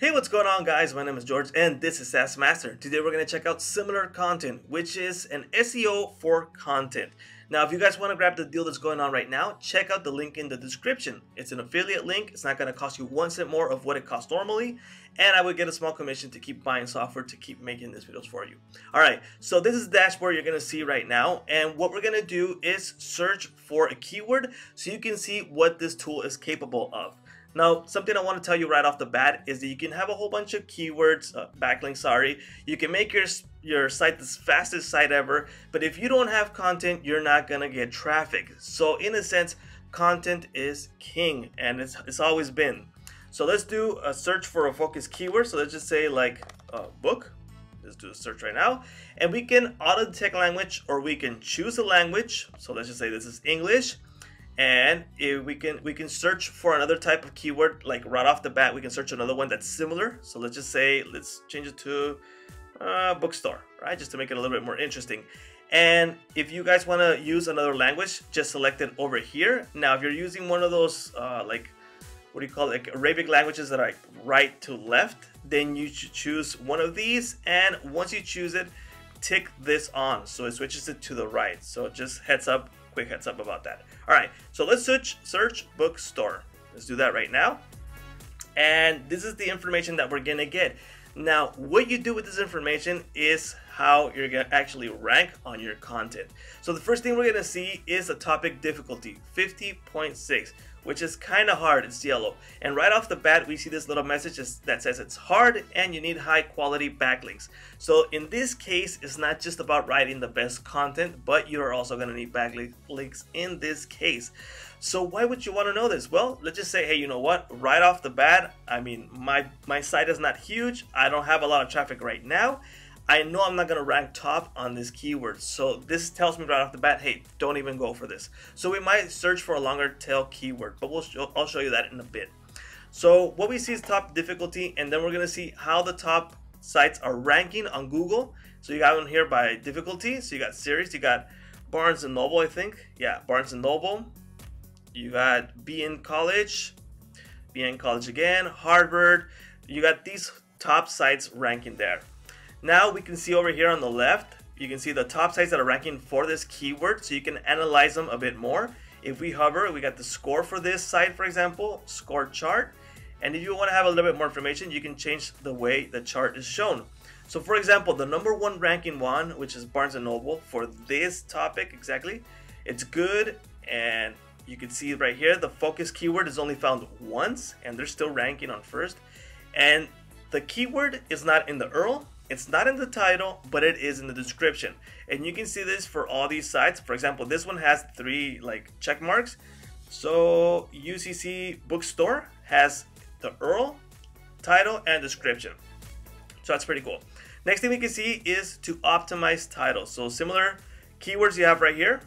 Hey, what's going on, guys? My name is George and this is SaaS Master. Today we're going to check out Similar Content, which is an SEO for content. Now, if you guys want to grab the deal that's going on right now, check out the link in the description. It's an affiliate link. It's not going to cost you 1 cent more of what it costs normally, and I would get a small commission to keep buying software to keep making these videos for you. All right, so this is the dashboard you're going to see right now, and what we're going to do is search for a keyword so you can see what this tool is capable of. Now, something I want to tell you right off the bat is that you can have a whole bunch of keywords, backlinks, sorry. You can make your site the fastest site ever, but if you don't have content, you're not going to get traffic. So in a sense, content is king, and it's always been. So let's do a search for a focus keyword. So let's just say like book. Let's do a search right now. And we can auto detect language, or we can choose a language. So let's just say this is English. And if we can search for another type of keyword, like right off the bat, we can search another one that's similar. So let's just say, let's change it to bookstore, right? Just to make it a little bit more interesting. And if you guys want to use another language, just select it over here. Now, if you're using one of those, like, what do you call it? Like Arabic languages that are like right to left, then you should choose one of these. And once you choose it, tick this on. So it switches it to the right. So just quick heads up about that. All right, so let's search bookstore. Let's do that right now. And this is the information that we're gonna get. Now, what you do with this information is how you're gonna actually rank on your content. So the first thing we're gonna see is the topic difficulty, 50.6, which is kind of hard. It's yellow. And right off the bat, we see this little message that says it's hard and you need high quality backlinks. So in this case, it's not just about writing the best content, but you're also gonna need backlinks in this case. So why would you want to know this? Well, let's just say, hey, you know what? Right off the bat, I mean, my site is not huge. I don't have a lot of traffic right now. I know I'm not going to rank top on this keyword. So this tells me right off the bat, hey, don't even go for this. So we might search for a longer tail keyword, but I'll show you that in a bit. So what we see is top difficulty, and then we're going to see how the top sites are ranking on Google. So you got one here by difficulty. So you got series, you got Barnes & Noble, I think. Yeah, Barnes & Noble. You got BN College again, Harvard. You got these top sites ranking there. Now we can see over here on the left, you can see the top sites that are ranking for this keyword, so you can analyze them a bit more. If we hover, we got the score for this site, for example, score chart. And if you want to have a little bit more information, you can change the way the chart is shown. So for example, the #1 ranking one, which is Barnes & Noble, for this topic exactly, it's good. And you can see right here, the focus keyword is only found once, and they're still ranking on first. And the keyword is not in the URL. It's not in the title, but it is in the description. And you can see this for all these sites. For example, this one has 3 like check marks. So UCC bookstore has the URL, title, and description. So that's pretty cool. Next thing we can see is to optimize titles. So similar keywords you have right here.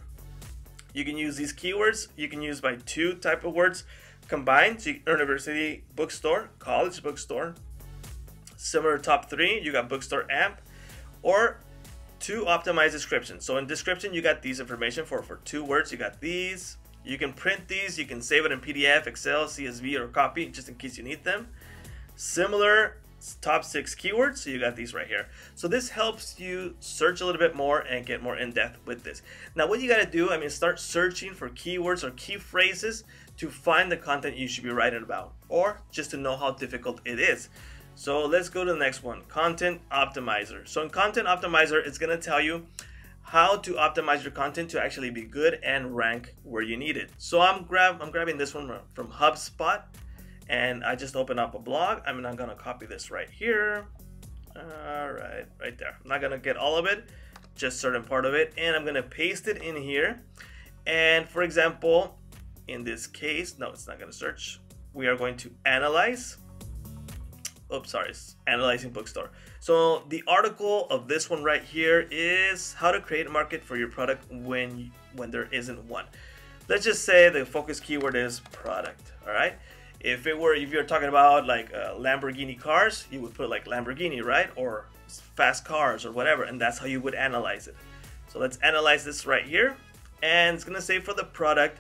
You can use these keywords. You can use by 2 type of words combined. So university bookstore, college bookstore. Similar top 3, you got bookstore amp, or to optimize description. So in description, you got these information for 2 words. You got these. You can print these. You can save it in PDF, Excel, CSV, or copy just in case you need them. Similar top 6 keywords. So you got these right here. So this helps you search a little bit more and get more in depth with this. Now what you got to do, I mean, start searching for keywords or key phrases to find the content you should be writing about, or just to know how difficult it is. So let's go to the next one, Content Optimizer. So in Content Optimizer, it's going to tell you how to optimize your content to actually be good and rank where you need it. So I'm grabbing this one from HubSpot, and I just opened up a blog. I'm not going to copy this right here. All right, right there. I'm not going to get all of it, just certain part of it, and I'm going to paste it in here. And for example, in this case, no, it's not going to search. We are going to analyze. Oops, sorry, it's analyzing bookstore. So the article of this one right here is how to create a market for your product when there isn't one. Let's just say the focus keyword is product. All right. If you're talking about like Lamborghini cars, you would put like Lamborghini, right? Or fast cars or whatever, and that's how you would analyze it. So let's analyze this right here, and it's gonna say for the product,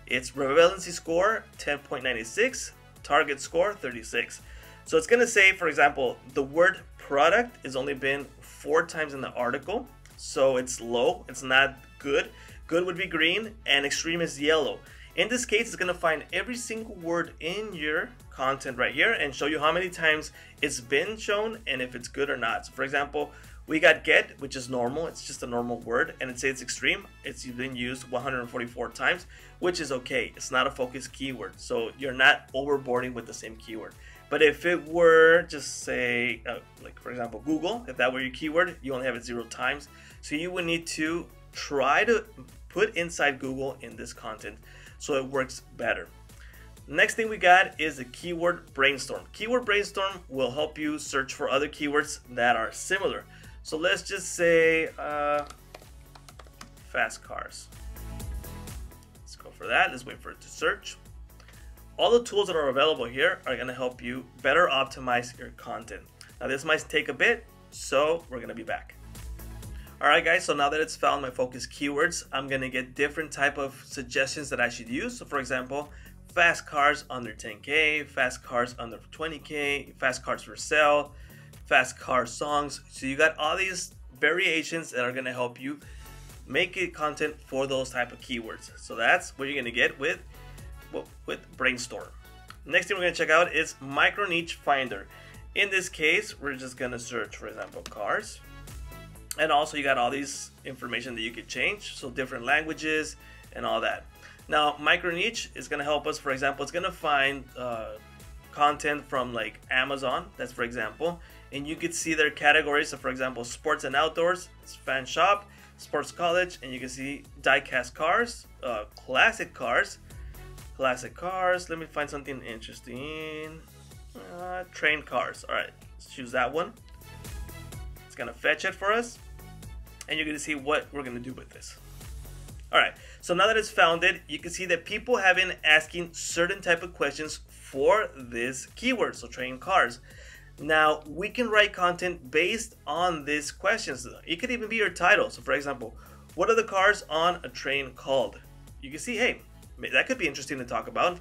it's relevancy score 10.96, target score 36. So it's gonna say, for example, the word product has only been 4 times in the article, so it's low, it's not good. Good would be green, and extreme is yellow. In this case, it's gonna find every single word in your content right here and show you how many times it's been shown and if it's good or not. So for example, we got get, which is normal, it's just a normal word, and it says it's extreme. It's been used 144 times, which is okay. It's not a focus keyword, so you're not overboarding with the same keyword. But if it were just say, like for example, Google, if that were your keyword, you only have it 0 times. So you would need to try to put inside Google in this content so it works better. Next thing we got is the keyword Brainstorm. Keyword Brainstorm will help you search for other keywords that are similar. So let's just say fast cars. Let's go for that. Let's wait for it to search. All the tools that are available here are going to help you better optimize your content. Now this might take a bit, so we're going to be back. Alright guys, so now that it's found my focus keywords, I'm going to get different type of suggestions that I should use. So for example, fast cars under 10K, fast cars under 20K, fast cars for sale, fast car songs. So you got all these variations that are going to help you make it content for those type of keywords. So that's what you're going to get with Brainstorm. Next thing we're going to check out is micro niche finder. In this case, we're just going to search, for example, cars. And also you got all these information that you could change, so different languages and all that. Now micro niche is going to help us. For example, it's going to find content from like Amazon, that's for example, and you could see their categories. So for example, sports and outdoors, it's fan shop, sports college, and you can see diecast cars, classic cars. Let me find something interesting. Train cars. All right, let's choose that one. It's gonna fetch it for us, and you're gonna see what we're gonna do with this. All right, so now that it's found it, you can see that people have been asking certain type of questions for this keyword, so train cars. Now we can write content based on these questions. It could even be your title. So for example, what are the cars on a train called? You can see, hey, that could be interesting to talk about.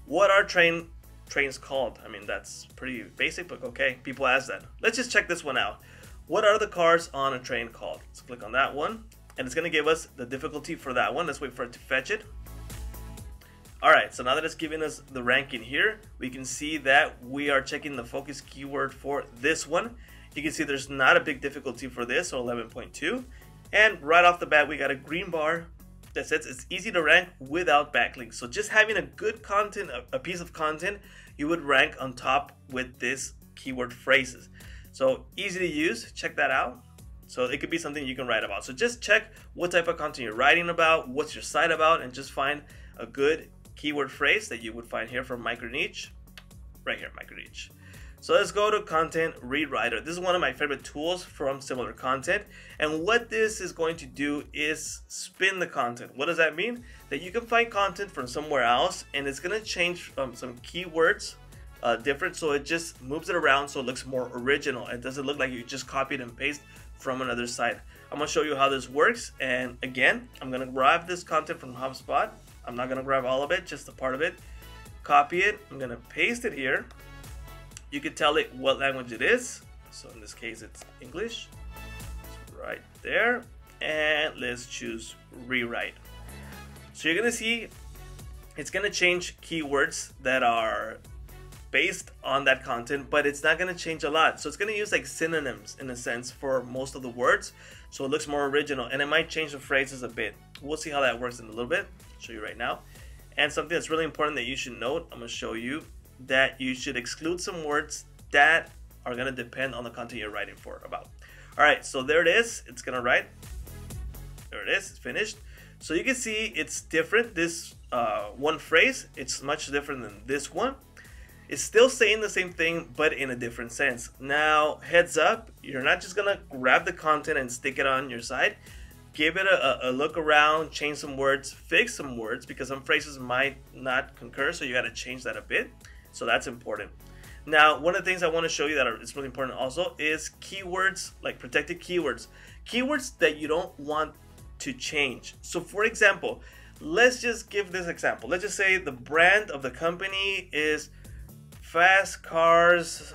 What are trains called? I mean, that's pretty basic, but okay, people ask that. Let's just check this one out. What are the cars on a train called? Let's click on that one, and it's gonna give us the difficulty for that one. Let's wait for it to fetch it. All right, so now that it's giving us the ranking here, we can see that we are checking the focus keyword for this one. You can see there's not a big difficulty for this, so 11.2. And right off the bat, we got a green bar that says it's easy to rank without backlinks. So just having a good content, a piece of content, you would rank on top with this keyword phrases. So easy to use, check that out. So it could be something you can write about. So just check what type of content you're writing about, what's your site about, and just find a good keyword phrase that you would find here from micro niche, right here, micro niche. So let's go to Content Rewriter. This is one of my favorite tools from Similar Content. And what this is going to do is spin the content. What does that mean? That you can find content from somewhere else and it's going to change some keywords different. So it just moves it around so it looks more original. It doesn't look like you just copied and paste from another site. I'm going to show you how this works. And again, I'm going to grab this content from HubSpot. I'm not going to grab all of it, just a part of it. Copy it. I'm going to paste it here. You can tell it what language it is. So in this case, it's English. It's right there. And let's choose rewrite. So you're going to see it's going to change keywords that are based on that content, but it's not going to change a lot. So it's going to use like synonyms in a sense for most of the words. So it looks more original and it might change the phrases a bit. We'll see how that works in a little bit. I'll show you right now. And something that's really important that you should note, I'm going to show you that you should exclude some words that are going to depend on the content you're writing about. All right, so there it is. It's going to write. There it is. It's finished. So you can see it's different. This one phrase, it's much different than this one. It's still saying the same thing, but in a different sense. Now, heads up, you're not just going to grab the content and stick it on your site. Give it a look around, change some words, fix some words, because some phrases might not concur, so you got to change that a bit. So that's important. Now, one of the things I want to show you that is really important also is keywords, like protected keywords. Keywords that you don't want to change. So for example, let's just give this example. Let's just say the brand of the company is Fast Cars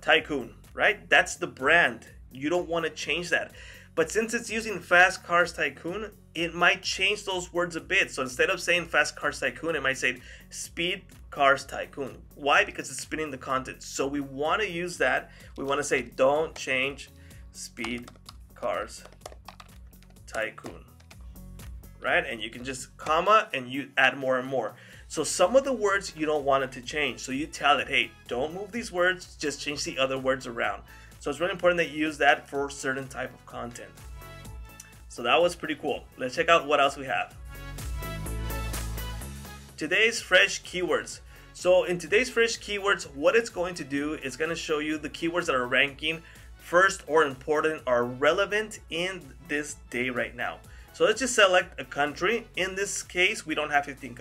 Tycoon, right? That's the brand. You don't want to change that. But since it's using Fast Cars Tycoon, it might change those words a bit. So instead of saying Fast Cars Tycoon, it might say Speed Cars Tycoon. Why? Because it's spinning the content. So we want to use that. We want to say don't change Speed Cars Tycoon, right? And you can just comma and you add more and more. So some of the words you don't want it to change. So you tell it, hey, don't move these words, just change the other words around. So it's really important that you use that for certain type of content. So that was pretty cool. Let's check out what else we have. Today's fresh keywords. So in today's fresh keywords, what it's going to do is going to show you the keywords that are ranking first or important or relevant in this day right now. So let's just select a country. In this case, we don't have 15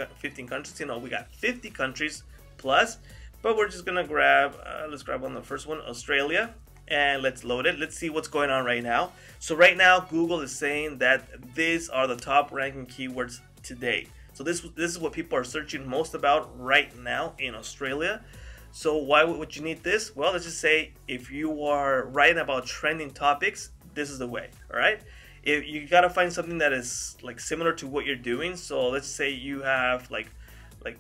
countries. You know, we got 50 countries plus, but we're just gonna grab, let's grab on the first one, Australia, and let's load it. Let's see what's going on right now. So right now, Google is saying that these are the top ranking keywords today. So this is what people are searching most about right now in Australia. So why would you need this? Well, let's just say if you are writing about trending topics, this is the way, all right? If you gotta find something that is like similar to what you're doing. So let's say you have like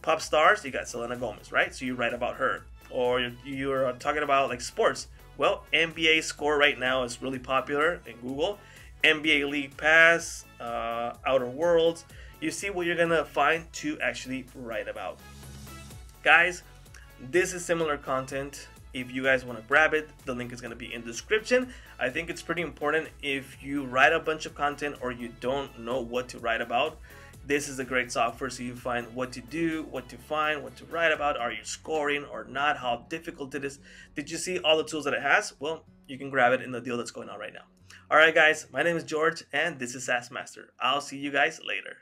pop stars, you got Selena Gomez, right? So you write about her. Or you're talking about like sports. Well, NBA score right now is really popular in Google. NBA League Pass, Outer Worlds. You see what you're gonna find to actually write about. Guys, this is similar content. If you guys want to grab it, the link is going to be in the description. I think it's pretty important if you write a bunch of content or you don't know what to write about. This is a great software so you find what to do, what to find, what to write about. Are you scoring or not? How difficult it is? Did you see all the tools that it has? Well, you can grab it in the deal that's going on right now. All right, guys, my name is George and this is SaaS Master. I'll see you guys later.